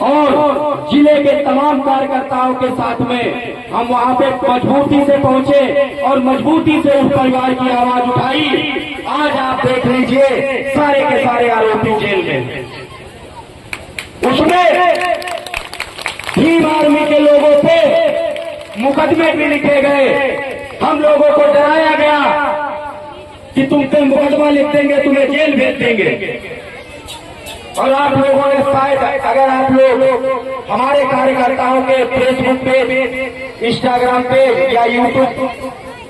और जिले के तमाम कार्यकर्ताओं के साथ में हम वहां पे मजबूती से पहुंचे और मजबूती से उस परिवार की आवाज उठाई। आज आप देख लीजिए सारे के सारे आरोपी जेल में। उसमें भीम आर्मी के लोगों पे मुकदमे भी लिखे गए। हम लोगों को डराया गया कि तुम पे मुकदमा लिख देंगे, तुम्हें जेल भेज देंगे। और आप लोगों ने शायद अगर आप लोग हमारे कार्यकर्ताओं के फेसबुक पे, इंस्टाग्राम पे या यूट्यूब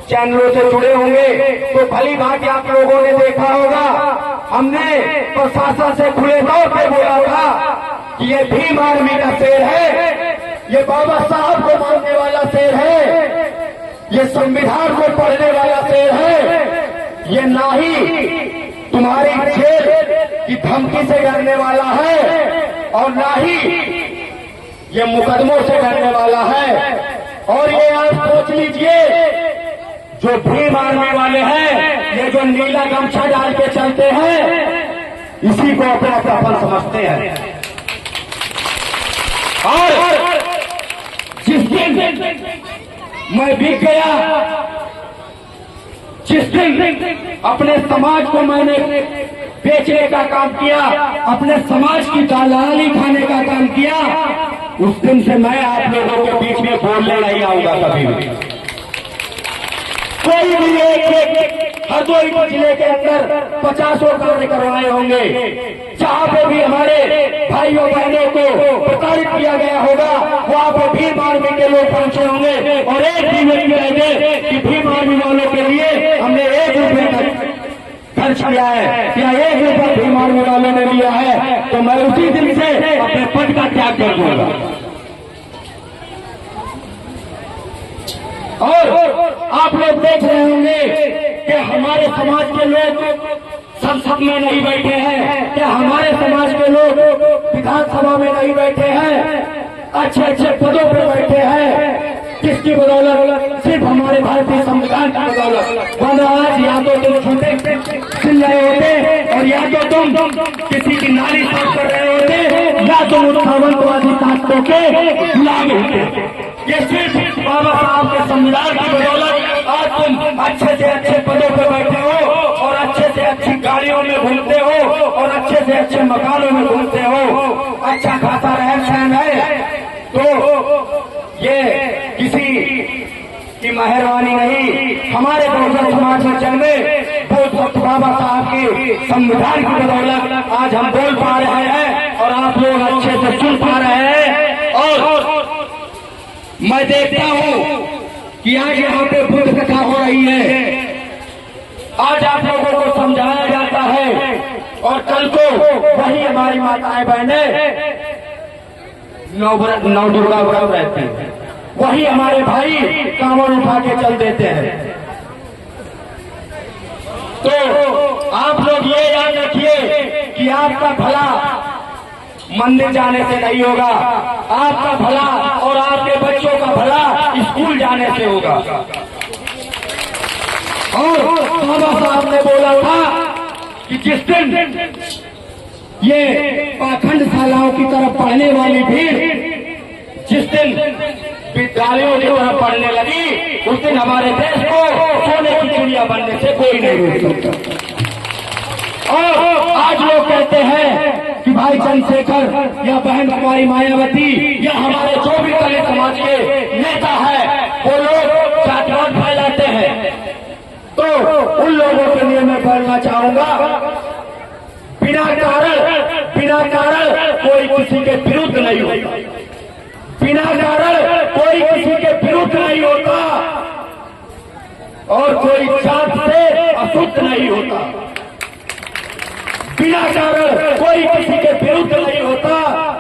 चैनलों से जुड़े होंगे तो भली भांति आप लोगों ने देखा होगा। हमने प्रशासन से खुले तौर पे बोला था कि ये भीम आर्मी का शेर है, ये बाबा साहब को मानने वाला शेर है, ये संविधान को पढ़ने वाला शेर है, ये ना ही तुम्हारी जेल की धमकी से डरने वाला है और ना ही ये मुकदमों से डरने वाला है। और ये आप सोच लीजिए, जो भीम आर्मी वाले हैं, ये जो नीला गमछा डाल के चलते हैं, इसी को अपना अपनापन समझते हैं। और जिस दिन मैं बिक गया, जिस दिन अपने समाज को मैंने बेचने का काम किया, अपने समाज की दलाली खाने का काम किया, उस दिन से मैं आप लोगों के बीच में बोलने नहीं आऊंगा कभी भी। कोई भी एक हरदोई जिले के अंदर 50 कार्य करवाए होंगे, जहां पे भी हमारे भाइयों बहनों को प्रताड़ित किया गया होगा, वहां पे भीम आर्मी के लोग पहुंचे होंगे और एक भी व्यक्ति रहेंगे कि भीम आर्मी वालों के लिए हमने 1 रुपये खर्च किया है या 1 रुपया भीम आर्मी वालों ने लिया है, तो मैं उसी दिन से अपने पद का त्याग कर दूंगा। और आप लोग देख रहे होंगे कि हमारे समाज के लोग संसद में नहीं बैठे हैं, कि हमारे समाज के लोग विधानसभा में नहीं बैठे हैं, अच्छे अच्छे पदों पर बैठे हैं। किसकी बदौलत? सिर्फ हमारे भारतीय संविधान की बदौलत। वरना आज या तो तुम छोटे चिल रहे होते और या तो तुम किसी की नाली साफ कर रहे होते या तुम उत्थानवादी ताकतों के गुलाम होते। ये सिर्फ बाबा साहब के संविधान की बदौलत आज तुम अच्छे से अच्छे पदों पर बैठे हो और अच्छे से अच्छी गाड़ियों में घूमते हो और अच्छे से अच्छे मकानों में घूमते हो, अच्छा खासा रहन सहन है। तो ये किसी की मेहरबानी नहीं, हमारे बहुजन समाज में जन्मे बहुत बाबा साहब के संविधान की बदौलत आज हम बोल पा रहे हैं और आप लोग अच्छे से सुन पा रहे हैं। और मैं देखता हूं कि आज यहाँ पे बुद्ध कथा हो रही है, आज आप लोगों को समझाया जाता है और कल को वही हमारी माताएं बहनें नौ दुर्गा व्रत रहती है, वही हमारे भाई कांवड़ उठा के चल देते हैं। तो आप लोग ये याद रखिए कि आपका भला मंदिर जाने से नहीं होगा, आपका भला और आपके बच्चों का भला स्कूल जाने से होगा। और बाबा साहब ने बोला था कि जिस दिन ये पाखंड शालाओं की तरफ पढ़ने वाली भीड़ जिस दिन विद्यालयों की तरफ पढ़ने लगी, उस दिन हमारे देश को सोने की चिड़िया बनने से कोई नहीं रोक सकता। और आज लोग कहते हैं कि भाई चंद्रशेखर या बहन कुमारी मायावती या हमारे जो भी दलित समाज के नेता है वो लोग जातिवाद फैलाते हैं। तो उन लोगों के लिए मैं बोलना चाहूंगा, बिना कारण कोई किसी के विरुद्ध नहीं होता, बिना कारण कोई किसी के विरुद्ध नहीं होता और कोई जात से अशुद्ध नहीं होता। बिना कारण कोई किसी के विरुद्ध नहीं होता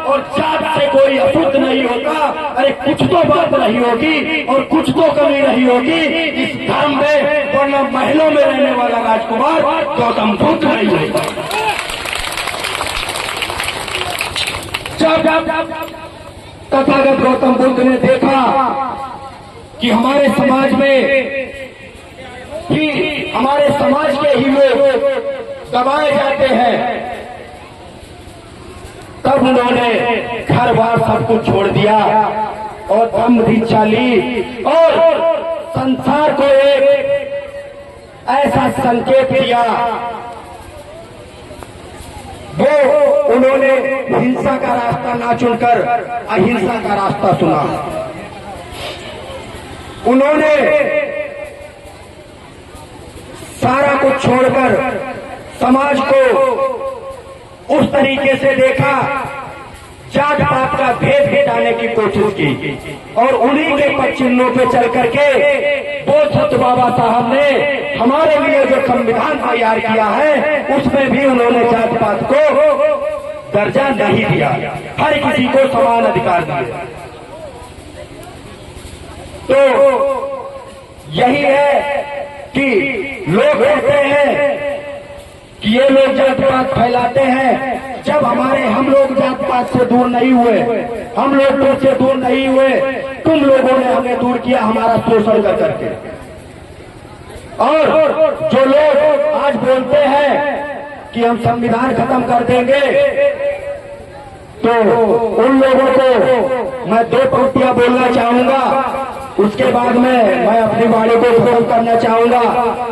और जात से कोई अशुद्ध नहीं होता। अरे कुछ तो बात नहीं होगी और कुछ तो कमी नहीं होगी इस धर्म में, वरना महलों में रहने वाला राजकुमार गौतम बुद्ध नहीं होता। जब तथागत गौतम बुद्ध ने देखा कि हमारे समाज में ही हमारे समाज के ही लोग दबाए जाते हैं, तब उन्होंने घर बार सब कुछ छोड़ दिया और धम्म दीक्षा ली और संसार को एक ऐसा संकेत दिया। वो उन्होंने हिंसा का रास्ता ना चुनकर अहिंसा का रास्ता चुना। उन्होंने सारा कुछ छोड़कर समाज को उस तरीके से देखा, जात पात का भेद मिटाने की कोशिश की और उन्हीं के पद चिन्हों पे चल करके बोध सत्य बाबा साहब ने हमारे लिए जो संविधान तैयार किया है उसमें भी उन्होंने जात पात को दर्जा नहीं दिया, हर किसी को समान अधिकार दिए। तो यही है कि लोग कहते हैं कि ये लोग जात पात फैलाते हैं। जब हम लोग जात पात से दूर नहीं हुए, हम लोग तुमसे दूर नहीं हुए, तुम लोगों ने हमें दूर किया हमारा शोषण कर करके। और जो लोग आज बोलते हैं कि हम संविधान खत्म कर देंगे, तो उन लोगों को मैं दो पंक्तियां बोलना चाहूंगा, उसके बाद में मैं अपनी वाणी को खत्म करना चाहूंगा,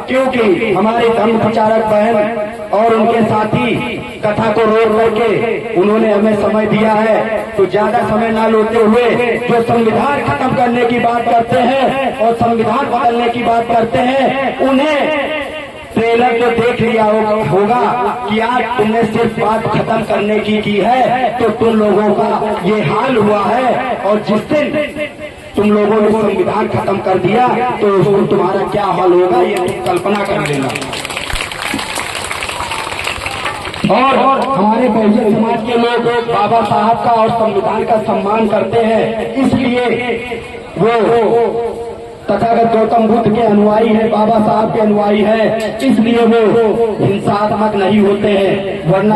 क्योंकि हमारे धर्म प्रचारक बहन और उनके साथी कथा को रोक करके उन्होंने हमें समय दिया है। तो ज्यादा समय ना लेते हुए जो संविधान खत्म करने की बात करते हैं और संविधान बदलने की बात करते हैं, उन्हें ट्रेलर तो देख लिया होगा कि आज तुमने सिर्फ बात खत्म करने की है, तो तुम लोगों का ये हाल हुआ है। और जिस दिन तुम लोगों ने संविधान खत्म कर दिया तो उस दिन तुम्हारा क्या हाल होगा, ये तुम कल्पना कर लेना। और हमारे बहुजन समाज के लोग बाबा साहब का और संविधान का सम्मान करते हैं, इसलिए वो तथागत गौतम बुद्ध के अनुयायी है, बाबा साहब के अनुयायी है, इसलिए वो हिंसात्मक नहीं होते हैं। वरना